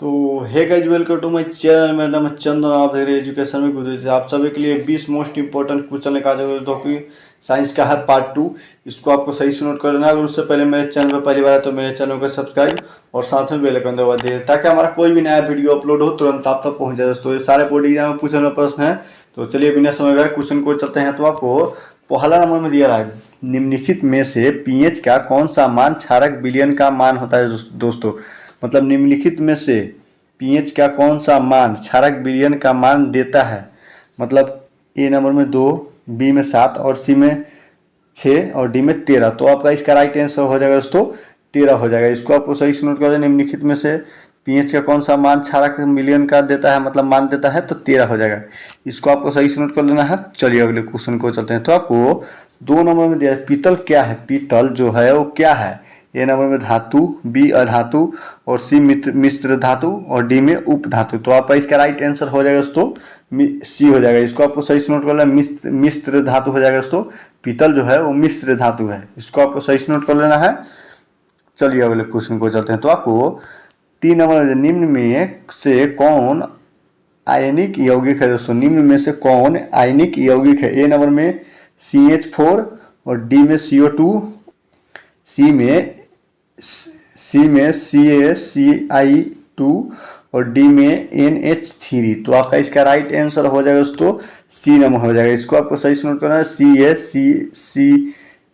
तो hey guys, welcome to my channel. मेरा नाम है चंदन, आप देख रहे हैं एजुकेशन में गुरु जी। आप सभी के लिए 20 मोस्ट इंपॉर्टेंट क्वेश्चन लेकर आ जाओगे, जो कि साइंस का है पार्ट 2। इसको आपको सही से नोट कर लेना है। अगर उससे पहले मेरे चैनल पर पहली बार है तो मेरे चैनल को सब्सक्राइब और साथ में बेल आइकन दबा दीजिए, ताकि हमारा कोई भी नया वीडियो अपलोड हो तुरंत आप तक पहुंच जाए। दोस्तों, ये सारे बोर्ड एग्जाम में पूछे हुए प्रश्न है। तो चलिए बिना समय गए क्वेश्चन को चलते हैं। तो आपको पहला नंबर में दिया रहा है, निम्नलिखित में से पीएच का कौन सा मान क्षारक विलयन का मान होता है। दोस्तों, मतलब निम्नलिखित में से पीएच का कौन सा मान क्षारक विलयन का मान देता है। मतलब ए नंबर में 2, बी में 7 और सी में 6 और डी में 13। तो आपका इसका राइट आंसर हो जाएगा दोस्तों 13 हो जाएगा। इसको आपको सही से नोट कर लें। निम्नलिखित में से पीएच का कौन सा मान क्षारक विलयन का देता है, मतलब मान देता है, तो 13 हो जाएगा। इसको आपको सही से नोट कर लेना है। चलिए अगले क्वेश्चन को चलते हैं। तो आपको 2 नंबर में दिया है, पीतल क्या है। पीतल जो है वो क्या है। ए नंबर में धातु, बी अधातु और सी मिश्र धातु और डी में उप धातु। तो आपका इसका राइट आंसर हो जाएगा दोस्तों सी हो जाएगा। इसको आपको सही से नोट कर लेना, मिश्र धातु हो जाएगा दोस्तों। पीतल जो है वो मिश्र धातु है। इसको आपको सही से नोट कर लेना है। चलिए अगले क्वेश्चन को चलते हैं। तो आपको 3 नंबर, निम्न में से कौन आयनिक यौगिक है। दोस्तों, निम्न में से कौन आयनिक यौगिक है। ए नंबर में CH4 और डी में CO2, सी में CaCI2 और डी में NH3। तो आपका इसका राइट आंसर हो जाएगा दोस्तों सी नंबर हो जाएगा। इसको आपको सही से नोट करना है,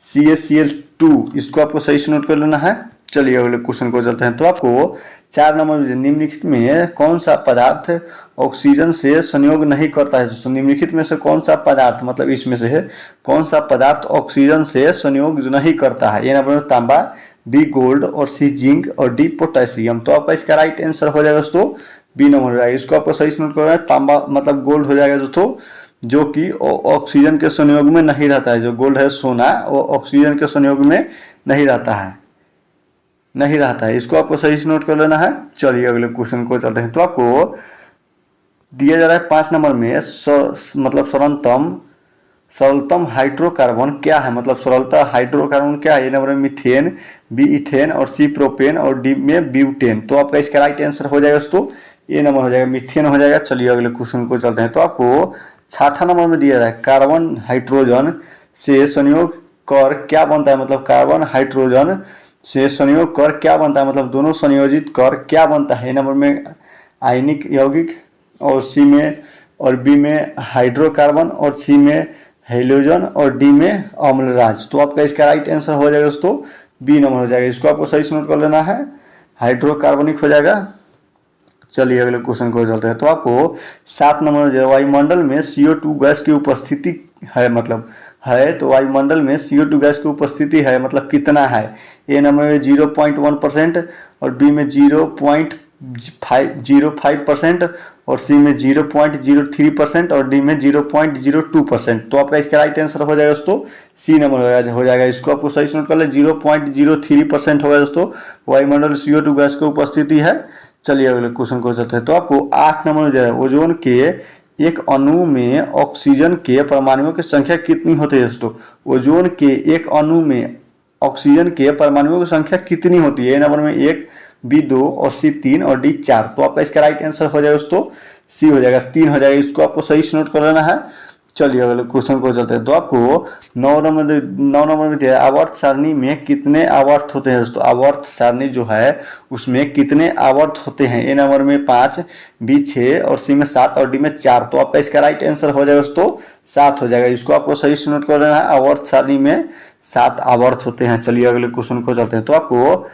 CaCl2। इसको आपको सही से नोट कर लेना है। चलिए अगले क्वेश्चन को चलते हैं। तो आपको 4 नंबर में निम्नलिखित में कौन सा पदार्थ ऑक्सीजन से संयोग नहीं करता है। तो निम्नलिखित में से कौन सा पदार्थ, मतलब इसमें से है कौन सा पदार्थ ऑक्सीजन से संयोग नहीं करता है। ये नंबर में तांबा, बी गोल्ड और सी जिंक और डी पोटेशियम। तो आपका इसका राइट आंसर हो जाएगा दोस्तों बी नंबर हो जाएगा। इसको आपको सही से नोट करना है। तांबा मतलब गोल्ड हो जाएगा दोस्तों, जो कि ऑक्सीजन के संयोग में नहीं रहता है। जो गोल्ड है सोना, वो ऑक्सीजन के संयोग में नहीं रहता है। इसको आपको सही से नोट कर लेना है। चलिए अगले क्वेश्चन को चलते हैं। तो आपको दिया जा रहा है 5 नंबर में मतलब सरलतम हाइड्रोकार्बन क्या है। मतलब सरलता हाइड्रोकार्बन क्या है। ए नंबर में मीथेन, बी इथेन और सी प्रोपेन और डी में ब्यूटेन। तो आपका इसका राइट आंसर हो जाएगा दोस्तों ए नंबर हो जाएगा, मीथेन हो जाएगा। चलिए अगले क्वेश्चन को चलते हैं। तो आपको 6ठा नंबर में दिया रहा है, कार्बन हाइड्रोजन से संयोग कर क्या बनता है। मतलब कार्बन हाइड्रोजन से संयोग कर क्या बनता है, मतलब दोनों संयोजित कर क्या बनता है। ए नंबर में आयनिक यौगिक और सी में और बी में हाइड्रोकार्बन और सी में हेलोजन और डी में अम्लराज। तो आपका इसका राइट आंसर हो जाएगा दोस्तों बी नंबर हो जाएगा। इसको आपको सही से नोट कर लेना है, हाइड्रोकार्बनिक हो जाएगा। चलिए अगले क्वेश्चन को चलते हैं। तो आपको 7 नंबर जो वायुमंडल में CO2 गैस की उपस्थिति है, मतलब है, तो वायुमंडल में CO2 गैस की उपस्थिति है, मतलब कितना है। ए नंबर में 0.1% और बी में 0.05% और सी में 0.03% और डी में 0.02%। तो आपका इसका राइट आंसर हो जाएगा दोस्तों सी नंबर हो जाएगा। इसको आपको सही से नोट कर ले, 0.03% होगा दोस्तों वायुमंडल CO2 गैस की उपस्थिति है। चलिए अगले क्वेश्चन को चलते हैं। तो आपको 8 नंबर जो है, ओजोन के एक अणु में ऑक्सीजन के परमाणुओं की संख्या कितनी होती है। दोस्तों, ओजोन के एक अणु में ऑक्सीजन के परमाणुओं की संख्या कितनी होती है। ए नंबर में 1, बी 2 और सी 3 और डी 4। तो आपका इसका राइट आंसर हो जाएगा दोस्तों सी हो जाएगा, 3 हो जाएगा। इसको आपको सही से नोट कर लेना है। चलिए अगले क्वेश्चन को चलते हैं। तो आपको 9 नंबर में दिया है, आवर्त सारणी में कितने आवर्त होते हैं। दोस्तों, आवर्त सारणी जो है उसमें कितने आवर्त होते हैं। ए नंबर में 5, बी 6 और सी में 7 और डी में 4। तो आपका इसका राइट आंसर हो जाएगा दोस्तों 7 हो जाएगा। इसको आपको सही से नोट कर लेना है, आवर्त सारणी में 7 आवर्त होते हैं। चलिए अगले क्वेश्चन को चलते हैं। तो आपको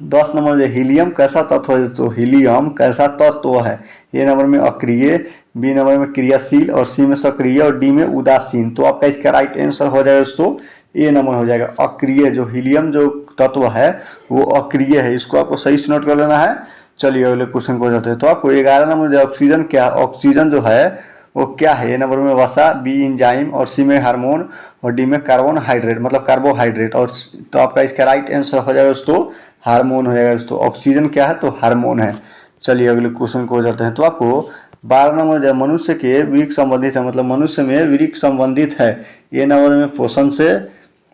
10 नंबर जो हीलियम कैसा तत्व है। तो हीलियम कैसा तत्व है। ए नंबर में अक्रिय, बी नंबर में क्रियाशील और सी में सक्रिय और डी में उदासीन। तो आपका इसका राइट आंसर हो जाएगा दोस्तों ए नंबर हो जाएगा, अक्रिय। जो हीलियम जो तत्व है वो अक्रिय है। इसको आपको सही से नोट कर लेना है। चलिए अगले क्वेश्चन को जाते हैं। तो आपको 11 नंबर जो ऑक्सीजन क्या, ऑक्सीजन जो है वो क्या है। ए नंबर में वसा, बी इंजाइम और सी में हार्मोन और डी में कार्बोहाइड्रेट, मतलब कार्बोहाइड्रेट। और तो आपका इसका राइट आंसर हो जाएगा दोस्तों हार्मोन हो जाएगा। दोस्तों, ऑक्सीजन क्या है तो हार्मोन है। चलिए अगले क्वेश्चन को जाते हैं। तो आपको 12 नंबर जो मनुष्य के वृक्क संबंधित है, मतलब मनुष्य में वृक्क संबंधित है। ए नंबर में पोषण से,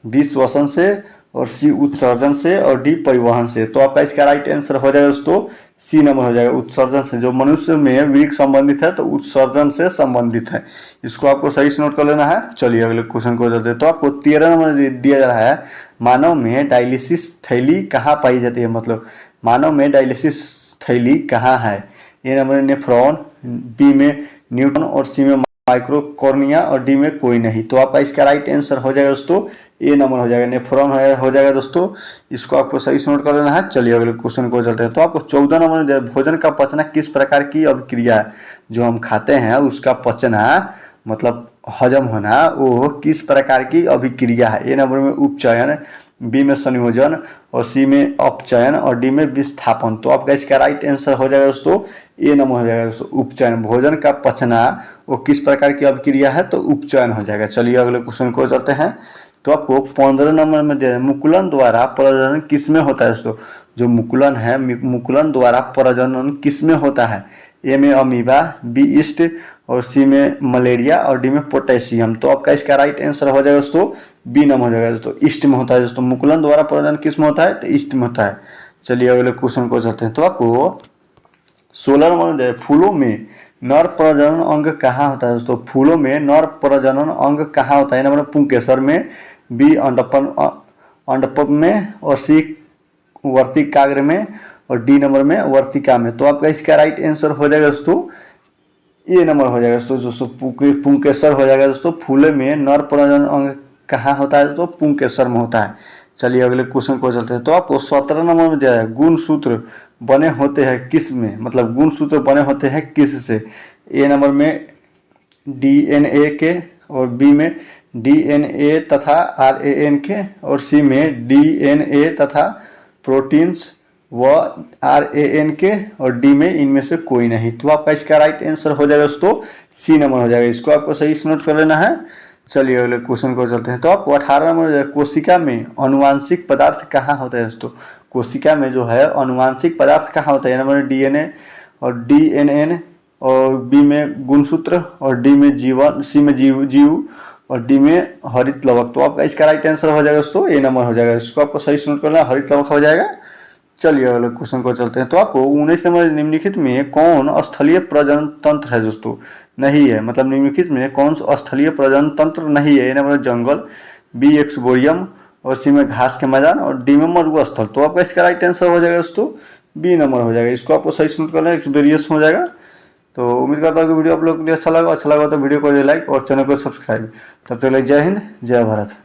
बी श्वसन से और सी उत्सर्जन से और डी परिवहन से। तो आपका इसका राइट आंसर हो जाएगा दोस्तों सी नंबर हो जाएगा, उत्सर्जन से। जो मनुष्य में वृक्क संबंधित है तो उत्सर्जन से संबंधित है, इसको आपको सही से नोट कर लेना है। चलिए अगले क्वेश्चन को चलते हैं। तो आपको 13 नंबर दिया जा रहा है, मानव में डायलिसिस थैली कहाँ पाई जाती है, मतलब मानव में डायलिसिस थैली कहाँ है। ए नंबर नेफ्रॉन, बी में न्यूटन और सी में माइक्रोकॉर्निया और डी में कोई नहीं। तो आपका इसका राइट आंसर हो जाएगा दोस्तों ए नंबर हो जाएगा, नेफ्रॉन हो जाएगा दोस्तों, इसको आपको सही से नोट कर लेना है। चलिए अगले क्वेश्चन को चलते हैं। तो आपको 14 नंबर में भोजन का पचना किस प्रकार की अभिक्रिया है, जो हम खाते हैं उसका पचना मतलब हजम होना वो किस प्रकार की अभिक्रिया है। ए नंबर में उपचयन, बी में संयोजन और सी में अपचयन और डी में विस्थापन। तो आपका इसका राइट आंसर हो जाएगा दोस्तों ए नंबर हो जाएगा दोस्तों, उपचयन। भोजन का पचना वो किस प्रकार की अभिक्रिया है, तो उपचयन हो जाएगा। चलिए अगले क्वेश्चन को चलते हैं। तो आपको 15 नंबर में दे रहे हैं, मुकुलन द्वारा प्रजनन किस में होता है दोस्तों। जो मुकुलन है, मुकुलन द्वारा प्रजनन किस में होता है। ए में अमीबा, बी ईस्ट और सी में मलेरिया और डी में पोटेशियम। तो आपका इसका राइट आंसर हो जाएगा दोस्तों बी नंबर हो जाएगा दोस्तों, ईस्ट में होता है दोस्तों। मुकुलन द्वारा प्रजनन किस में होता है, तो ईस्ट में होता है। चलिए अगले क्वेश्चन को चलते हैं। तो आपको 16 नंबर में फूलों में नर प्रजनन अंग कहाँ होता है दोस्तों। फूलों में नर प्रजनन अंग कहाँ होता है। नंबर पुंकेसर में, बी अंडपम में और सी वर्तिकाग्र में और डी नंबर में वर्तिका में। तो आपका इसका राइट आंसर हो जाएगा दोस्तों ए नंबर हो जाएगा दोस्तों पुंकेसर हो जाएगा दोस्तों। फूलों में नर प्रजनन अंग कहाँ होता है दोस्तों, पुंकेसर में होता है। चलिए अगले क्वेश्चन को चलते हैं। तो आपको 17 नंबर में दिया है, गुण सूत्र बने होते हैं किस में, मतलब गुण सूत्र बने होते हैं किस से। ए नंबर में डीएनए के और बी में डीएनए तथा आरएएन के और सी में डीएनए तथा प्रोटीन्स व आरएएन के और डी में इनमें से कोई नहीं। तो आपका इसका राइट आंसर हो जाएगा दोस्तों सी नंबर हो जाएगा, इसको आपको सही से नोट कर लेना है। चलिए अगले क्वेश्चन को चलते हैं। तो आपको 18 नंबर, कोशिका में अनुवांशिक पदार्थ कहाँ होता है दोस्तों। कोशिका में जो है अनुवांशिक पदार्थ कहाँ होता है। नंबर डीएनए और डीएनएन और बी में गुणसूत्र और डी में जीवन, सी में जीव और डी में हरित लवक। तो आपका इसका राइट आंसर हो जाएगा दोस्तों ए नंबर हो जाएगा, इसको आपको सही से नोट करना है, हरित लवक हो जाएगा। चलिए अगले क्वेश्चन को चलते हैं। तो आपको 19 नंबर निम्नलिखित में कौन स्थलीय प्रजनन तंत्र है दोस्तों, नहीं है, मतलब निम्नलिखित में कौन सा स्थलीय प्रजनन तंत्र नहीं है। ए नंबर जंगल, बी एक्सबोरियम और सी में घास के मैदान और डी में मरुस्थल। तो आपका इसका राइट आंसर हो जाएगा दोस्तों बी नंबर हो जाएगा, इसको आपको सही से नोट करना है, एक्सबेरियस हो जाएगा। तो उम्मीद करता हूँ कि वीडियो आप लोग के लिए अच्छा लगा तो वीडियो को लाइक और चैनल को सब्सक्राइब। तब तक जय हिंद जय भारत।